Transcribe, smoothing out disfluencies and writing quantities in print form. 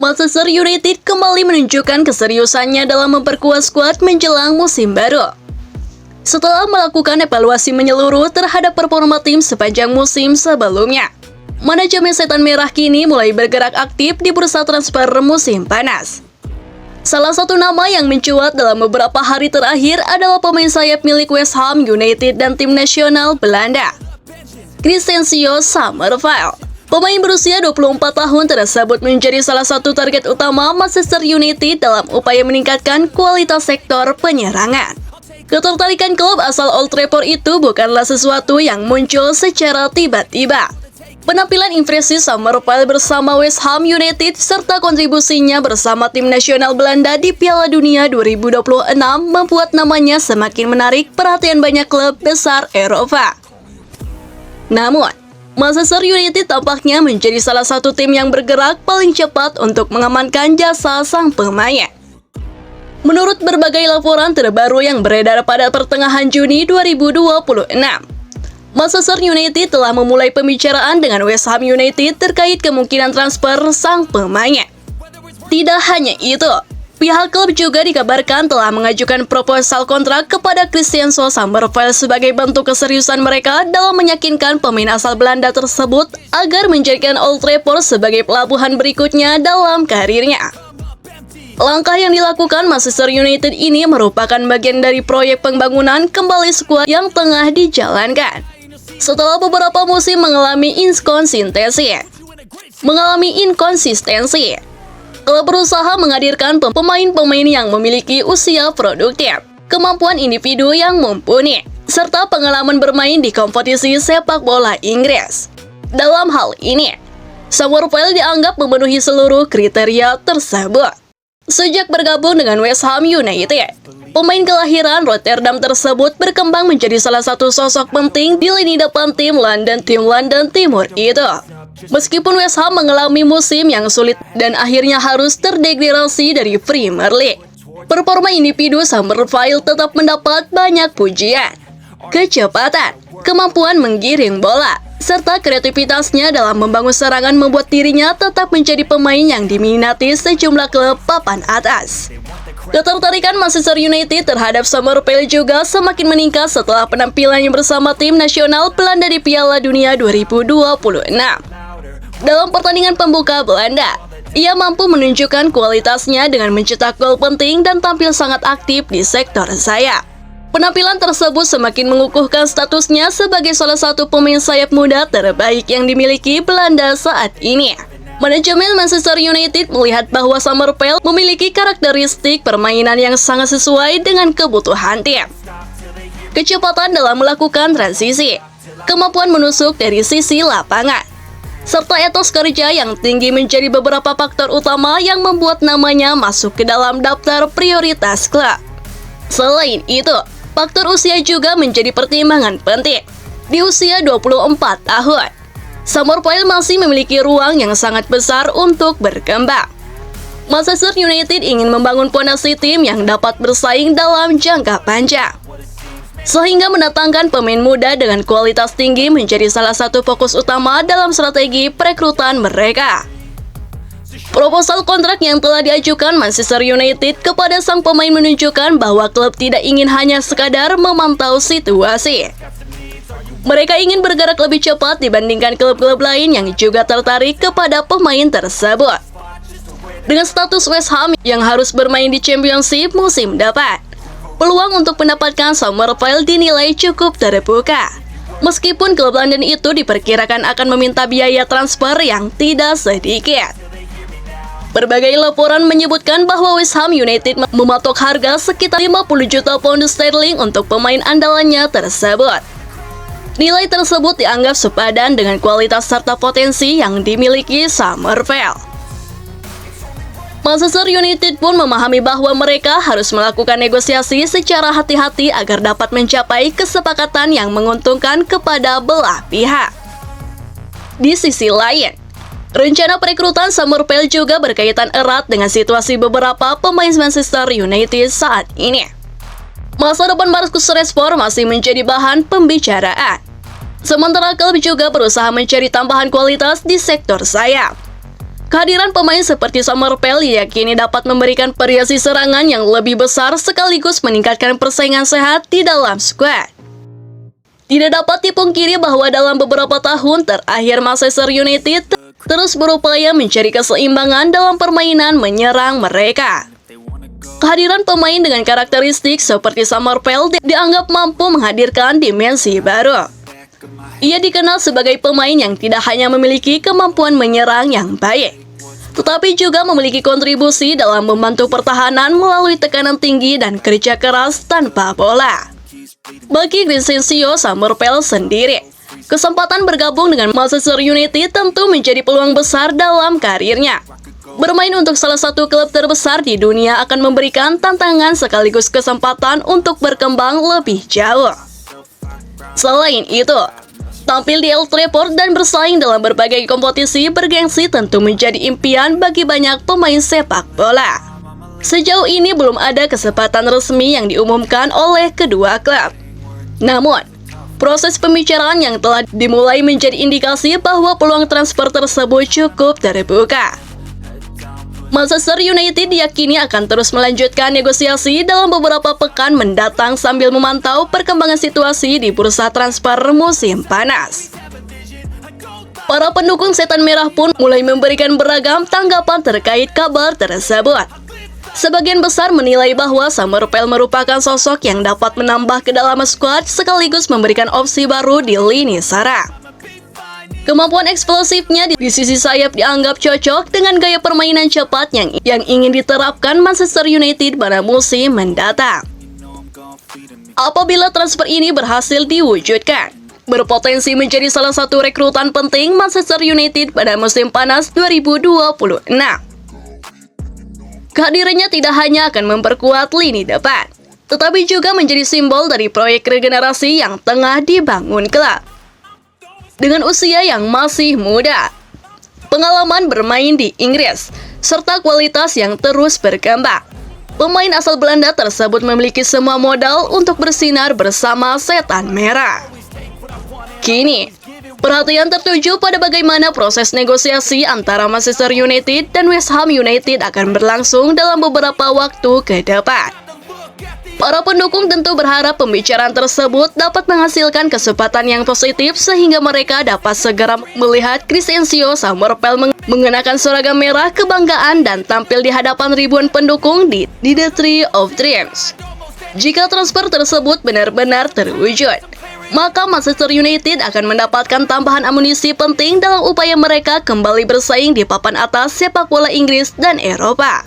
Manchester United kembali menunjukkan keseriusannya dalam memperkuat skuad menjelang musim baru. Setelah melakukan evaluasi menyeluruh terhadap performa tim sepanjang musim sebelumnya, manajemen Setan Merah kini mulai bergerak aktif di bursa transfer musim panas. Salah satu nama yang mencuat dalam beberapa hari terakhir adalah pemain sayap milik West Ham United dan tim nasional Belanda, Crescencio Summerville. Pemain berusia 24 tahun tersebut menjadi salah satu target utama Manchester United dalam upaya meningkatkan kualitas sektor penyerangan. Ketertarikan klub asal Old Trafford itu bukanlah sesuatu yang muncul secara tiba-tiba. Penampilan impresif Summerville bersama West Ham United serta kontribusinya bersama tim nasional Belanda di Piala Dunia 2026 membuat namanya semakin menarik perhatian banyak klub besar Eropa. Namun, Manchester United tampaknya menjadi salah satu tim yang bergerak paling cepat untuk mengamankan jasa sang pemain. Menurut berbagai laporan terbaru yang beredar pada pertengahan Juni 2026, Manchester United telah memulai pembicaraan dengan West Ham United terkait kemungkinan transfer sang pemain. Tidak hanya itu, pihak klub juga dikabarkan telah mengajukan proposal kontrak kepada Crescencio Summerville sebagai bentuk keseriusan mereka dalam meyakinkan pemain asal Belanda tersebut agar menjadikan Old Trafford sebagai pelabuhan berikutnya dalam karirnya. Langkah yang dilakukan Manchester United ini merupakan bagian dari proyek pembangunan kembali skuad yang tengah dijalankan. Setelah beberapa musim mengalami inkonsistensi, klub berusaha menghadirkan pemain-pemain yang memiliki usia produktif, kemampuan individu yang mumpuni, serta pengalaman bermain di kompetisi sepak bola Inggris. Dalam hal ini, Summerville dianggap memenuhi seluruh kriteria tersebut. Sejak bergabung dengan West Ham United, pemain kelahiran Rotterdam tersebut berkembang menjadi salah satu sosok penting di lini depan tim London Timur itu. Meskipun West Ham mengalami musim yang sulit dan akhirnya harus terdegradasi dari Premier League, performa individu Summerville tetap mendapat banyak pujian. Kecepatan, kemampuan menggiring bola, serta kreativitasnya dalam membangun serangan membuat dirinya tetap menjadi pemain yang diminati sejumlah klub papan atas. Ketertarikan Manchester United terhadap Summerville juga semakin meningkat setelah penampilannya bersama tim nasional Belanda di Piala Dunia 2026. Dalam pertandingan pembuka Belanda, ia mampu menunjukkan kualitasnya dengan mencetak gol penting dan tampil sangat aktif di sektor sayap. Penampilan tersebut semakin mengukuhkan statusnya sebagai salah satu pemain sayap muda terbaik yang dimiliki Belanda saat ini. Manajemen Manchester United melihat bahwa Summerville memiliki karakteristik permainan yang sangat sesuai dengan kebutuhan tim. Kecepatan dalam melakukan transisi, kemampuan menusuk dari sisi lapangan, serta etos kerja yang tinggi menjadi beberapa faktor utama yang membuat namanya masuk ke dalam daftar prioritas klub. Selain itu, faktor usia juga menjadi pertimbangan penting. Di usia 24 tahun, Summerville masih memiliki ruang yang sangat besar untuk berkembang. Manchester United ingin membangun fondasi tim yang dapat bersaing dalam jangka panjang, sehingga mendatangkan pemain muda dengan kualitas tinggi menjadi salah satu fokus utama dalam strategi perekrutan mereka. Proposal kontrak yang telah diajukan Manchester United kepada sang pemain menunjukkan bahwa klub tidak ingin hanya sekadar memantau situasi. Mereka ingin bergerak lebih cepat dibandingkan klub-klub lain yang juga tertarik kepada pemain tersebut. Dengan status West Ham yang harus bermain di Championship musim depan, peluang untuk mendapatkan Summerville dinilai cukup terbuka. Meskipun klub London itu diperkirakan akan meminta biaya transfer yang tidak sedikit. Berbagai laporan menyebutkan bahwa West Ham United mematok harga sekitar 50 juta pound sterling untuk pemain andalannya tersebut. Nilai tersebut dianggap sepadan dengan kualitas serta potensi yang dimiliki Summerville. Manchester United pun memahami bahwa mereka harus melakukan negosiasi secara hati-hati agar dapat mencapai kesepakatan yang menguntungkan kepada belah pihak. Di sisi lain, rencana perekrutan Summerville juga berkaitan erat dengan situasi beberapa pemain Manchester United saat ini. Masa depan Marcus Rashford masih menjadi bahan pembicaraan. Sementara klub juga berusaha mencari tambahan kualitas di sektor sayap. Kehadiran pemain seperti Summerville diyakini dapat memberikan variasi serangan yang lebih besar sekaligus meningkatkan persaingan sehat di dalam skuad. Tidak dapat dipungkiri bahwa dalam beberapa tahun terakhir Manchester United terus berupaya mencari keseimbangan dalam permainan menyerang mereka. Kehadiran pemain dengan karakteristik seperti Summerville dianggap mampu menghadirkan dimensi baru. Ia dikenal sebagai pemain yang tidak hanya memiliki kemampuan menyerang yang baik, tetapi juga memiliki kontribusi dalam membantu pertahanan melalui tekanan tinggi dan kerja keras tanpa bola. Bagi Vincenzo Summerville sendiri, kesempatan bergabung dengan Manchester United tentu menjadi peluang besar dalam karirnya. Bermain untuk salah satu klub terbesar di dunia akan memberikan tantangan sekaligus kesempatan untuk berkembang lebih jauh. Selain itu, tampil di Old Trafford dan bersaing dalam berbagai kompetisi bergengsi tentu menjadi impian bagi banyak pemain sepak bola. Sejauh ini belum ada kesempatan resmi yang diumumkan oleh kedua klub. Namun, proses pembicaraan yang telah dimulai menjadi indikasi bahwa peluang transfer tersebut cukup terbuka. Manchester United diyakini akan terus melanjutkan negosiasi dalam beberapa pekan mendatang sambil memantau perkembangan situasi di bursa transfer musim panas. Para pendukung Setan Merah pun mulai memberikan beragam tanggapan terkait kabar tersebut. Sebagian besar menilai bahwa Summerville merupakan sosok yang dapat menambah kedalaman skuad sekaligus memberikan opsi baru di lini serang. Kemampuan eksplosifnya di sisi sayap dianggap cocok dengan gaya permainan cepat yang ingin diterapkan Manchester United pada musim mendatang. Apabila transfer ini berhasil diwujudkan, berpotensi menjadi salah satu rekrutan penting Manchester United pada musim panas 2026. Kehadirannya tidak hanya akan memperkuat lini depan, tetapi juga menjadi simbol dari proyek regenerasi yang tengah dibangun klub. Dengan usia yang masih muda, pengalaman bermain di Inggris, serta kualitas yang terus berkembang, pemain asal Belanda tersebut memiliki semua modal untuk bersinar bersama Setan Merah. Kini, perhatian tertuju pada bagaimana proses negosiasi antara Manchester United dan West Ham United akan berlangsung dalam beberapa waktu ke depan. Para pendukung tentu berharap pembicaraan tersebut dapat menghasilkan kesempatan yang positif sehingga mereka dapat segera melihat Vincenzo Summerville mengenakan seragam merah kebanggaan dan tampil di hadapan ribuan pendukung di The Tree of Dreams. Jika transfer tersebut benar-benar terwujud, maka Manchester United akan mendapatkan tambahan amunisi penting dalam upaya mereka kembali bersaing di papan atas sepak bola Inggris dan Eropa.